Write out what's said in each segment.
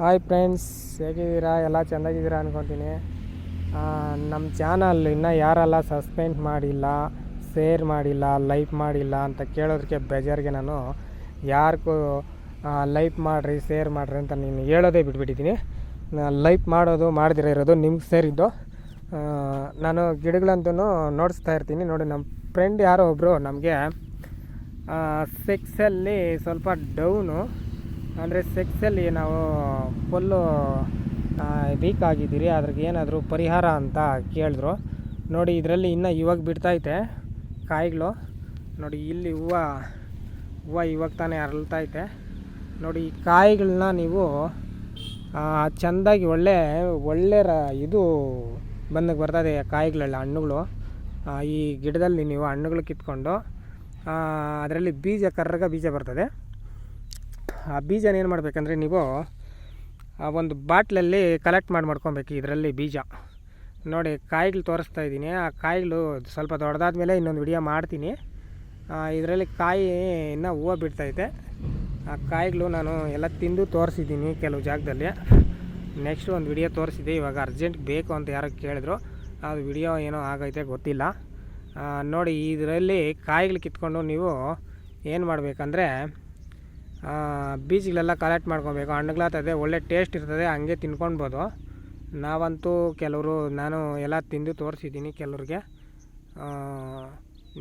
Hi friends, ಹೇಗಿದ್ದೀರಾ? ಎಲ್ಲ ಚೆಂದಾಗಿದ್ದೀರಾ ಅನ್ಕೊತೀನಿ. ನಮ್ಮ ಚಾನಲ್ ಇನ್ನೂ ಯಾರೆಲ್ಲ ಸಬ್ಸ್ಕ್ರೈಬ್ ಮಾಡಿಲ್ಲ, ಶೇರ್ ಮಾಡಿಲ್ಲ, ಲೈಕ್ ಮಾಡಿಲ್ಲ ಅಂತ ಕೇಳೋದಕ್ಕೆ ಬೇಜಾರಿಗೆ ನಾನು ಯಾರಿಗೂ ಲೈಕ್ ಮಾಡಿರಿ, ಶೇರ್ ಮಾಡಿರಿ ಅಂತ ನೀನು ಹೇಳೋದೇ ಬಿಟ್ಬಿಟ್ಟಿದ್ದೀನಿ. ಲೈಕ್ ಮಾಡೋದು ಮಾಡದಿರೋ ಇರೋದು ನಿಮ್ಗೆ ಸೇರಿದ್ದು. ನಾನು ಗಿಡಗಳಂತೂ ನೋಡಿಸ್ತಾ ಇರ್ತೀನಿ. ನೋಡಿ, ನಮ್ಮ ಫ್ರೆಂಡ್ ಯಾರೋ ಒಬ್ಬರು ನಮಗೆ ಸೆಕ್ಸಲ್ಲಿ ಸ್ವಲ್ಪ ಡೌನು, ಅಂದರೆ ಸೆಕ್ಸಲ್ಲಿ ನಾವು ಫುಲ್ಲು ವೀಕ್ ಆಗಿದ್ದೀರಿ, ಅದ್ರಿಗೆ ಏನಾದರೂ ಪರಿಹಾರ ಅಂತ ಕೇಳಿದ್ರು. ನೋಡಿ, ಇದರಲ್ಲಿ ಇನ್ನೂ ಇವಾಗ ಬಿಡ್ತೈತೆ ಕಾಯಿಗಳು. ನೋಡಿ, ಇಲ್ಲಿ ಹೂವು ಇವಾಗ ತಾನೇ ಅರಳ್ತೈತೆ. ನೋಡಿ, ಈ ಕಾಯಿಗಳನ್ನ ನೀವು ಚೆಂದಾಗಿ ಒಳ್ಳೆ ಇದು ಬಂದಾಗ ಬರ್ತದೆ ಕಾಯಿಗಳೆಲ್ಲ, ಹಣ್ಣುಗಳು. ಈ ಗಿಡದಲ್ಲಿ ನೀವು ಹಣ್ಣುಗಳು ಕಿತ್ಕೊಂಡು ಅದರಲ್ಲಿ ಕರ್ರಗ ಬೀಜ ಬರ್ತದೆ. ಆ ಬೀಜನ ಏನು ಮಾಡಬೇಕಂದ್ರೆ ನೀವು ಒಂದು ಬಾಟ್ಲಲ್ಲಿ ಕಲೆಕ್ಟ್ ಮಾಡ್ಕೊಬೇಕು. ಇದರಲ್ಲಿ ಬೀಜ ನೋಡಿ, ಕಾಯಿಗಳು ತೋರಿಸ್ತಾ ಇದ್ದೀನಿ. ಆ ಕಾಯಿಗಳು ಸ್ವಲ್ಪ ದೊಡ್ಡದಾದ ಮೇಲೆ ಇನ್ನೊಂದು ವಿಡಿಯೋ ಮಾಡ್ತೀನಿ. ಇದರಲ್ಲಿ ಕಾಯಿ ಇನ್ನೂ ಹೂವು ಬಿಡ್ತೈತೆ. ಆ ಕಾಯಿಗಳು ನಾನು ಎಲ್ಲ ತಿಂದು ತೋರಿಸಿದ್ದೀನಿ ಕೆಲವು ಜಾಗದಲ್ಲಿ. ನೆಕ್ಸ್ಟ್ ಒಂದು ವಿಡಿಯೋ ತೋರಿಸಿದೆ. ಇವಾಗ ಅರ್ಜೆಂಟ್ ಬೇಕು ಅಂತ ಯಾರೋ ಕೇಳಿದ್ರು, ಅದು ವಿಡಿಯೋ ಏನೋ ಆಗೈತೆ ಗೊತ್ತಿಲ್ಲ. ನೋಡಿ, ಇದರಲ್ಲಿ ಕಾಯಿಗಳು ಕಿತ್ಕೊಂಡು ನೀವು ಏನು ಮಾಡಬೇಕಂದ್ರೆ ಬೀಜಗಳೆಲ್ಲ ಕಲೆಕ್ಟ್ ಮಾಡ್ಕೊಬೇಕು. ಹಣ್ಣುಗಳಾಗ್ತದೆ, ಒಳ್ಳೆ ಟೇಸ್ಟ್ ಇರ್ತದೆ, ಹಂಗೆ ತಿನ್ಕೊಳ್ಬೋದು. ನಾವಂತೂ ನಾನು ಎಲ್ಲ ತಿಂದು ತೋರಿಸಿದ್ದೀನಿ ಕೆಲವ್ರಿಗೆ.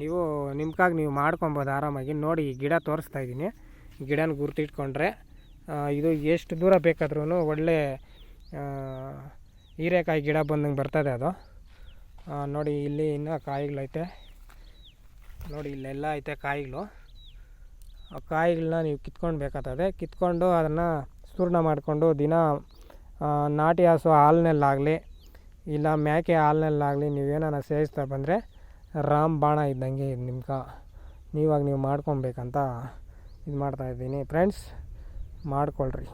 ನೀವು ನಿಮ್ಗಾಗಿ ನೀವು ಮಾಡ್ಕೊಬೋದು ಆರಾಮಾಗಿ. ನೋಡಿ, ಈ ಗಿಡ ತೋರಿಸ್ತಾ ಇದ್ದೀನಿ. ಗಿಡನ ಗುರ್ತಿಟ್ಕೊಂಡ್ರೆ ಇದು ಎಷ್ಟು ದೂರ ಬೇಕಾದ್ರೂ ಒಳ್ಳೆ ಹೀರೆಕಾಯಿ ಗಿಡ ಬಂದಂಗೆ ಬರ್ತದೆ ಅದು. ನೋಡಿ, ಇಲ್ಲಿ ಇನ್ನೂ ಕಾಯಿಗಳೈತೆ. ನೋಡಿ, ಇಲ್ಲೆಲ್ಲ ಐತೆ ಕಾಯಿಗಳು. ಆ ಕಾಯಿಗಳನ್ನ ನೀವು ಕಿತ್ಕೊಳ್ಬೇಕಾಗ್ತದೆ. ಕಿತ್ಕೊಂಡು ಅದನ್ನು ಚೂರ್ಣ ಮಾಡಿಕೊಂಡು ದಿನ ನಾಟಿ ಹಸು ಹಾಲಿನಲ್ಲಾಗಲಿ ಇಲ್ಲ ಮೇಕೆ ಹಾಲಿನಲ್ಲಾಗಲಿ ನೀವೇನಾನ ಸೇವಿಸ್ತಾ ಬಂದರೆ ರಾಮಬಾಣ ಇದ್ದಂಗೆ ನಿಮ್ಗೆ ನೀವು ಮಾಡ್ಕೊಬೇಕಂತ ಇದು ಮಾಡ್ತಾಯಿದ್ದೀನಿ. ಫ್ರೆಂಡ್ಸ್, ಮಾಡ್ಕೊಳ್ರಿ.